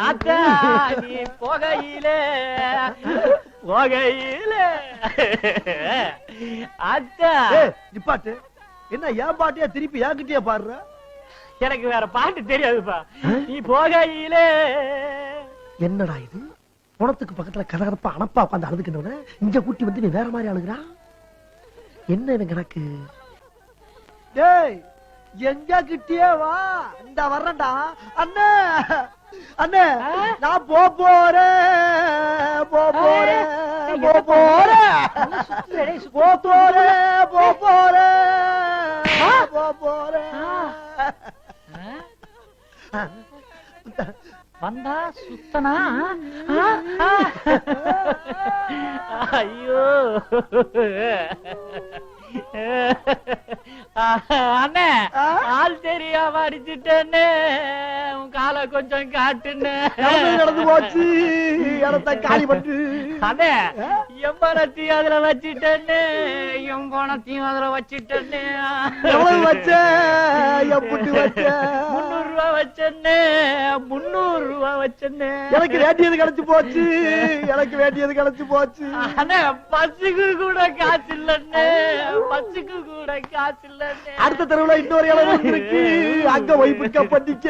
அத்தா நீ போகையிலே அத்தா நிப்பாட்டு. என்ன ஏன் பாட்டியா திருப்பி ஏங்கிட்டே பாடுற? எனக்கு வேற பாட்டு தெரியாதுப்பா. நீ போகையிலே. என்னடா இது? குணத்துக்கு பக்கத்துல கதகதப்பா அனப்பா உட்காந்து அழுதுக்கின்றவன இங்க கூட்டி வந்து நீ வேற மாதிரி அழுகுறா. என்ன இவன் கணக்கு? டேய் எங்க கிட்டியே வா. இந்த வர்றேன்டா அண்ணே. அண்ணே நான் போறேன் போறேன் போறேன் வந்தா சுத்தனா. ஐயோ அண்ணே ஆள் தெரியாம அடிச்சுட்டேன்னு உன் காலை கொஞ்சம் காட்டுன்னு நடந்து போச்சு. இடத்த காலி பண்ணு. அண்ணே எம்பனத்தையும் அதுல வச்சுட்டேன்னு எம்பனத்தையும் அதுல வச்சுட்டேன்னு. எவ்வளவு வச்ச? எப்படி வச்ச? 300 ரூபாய் வச்சேன்னு. 300 ரூபாய் வச்சேன்னு. எனக்கு வேண்டியது கிடைச்சு போச்சு. எனக்கு வேண்டியது கிடைச்சு போச்சு. அண்ணே பஸ்ஸுக்கு கூட காசு இல்லன்னு. பஸ்ஸுக்கு கூட காசு இல்லன்னு. அடுத்த தெருவுல இன்னொரு இடம் இருக்கு. அங்க போய் பிக்கப் பண்ணிக்க.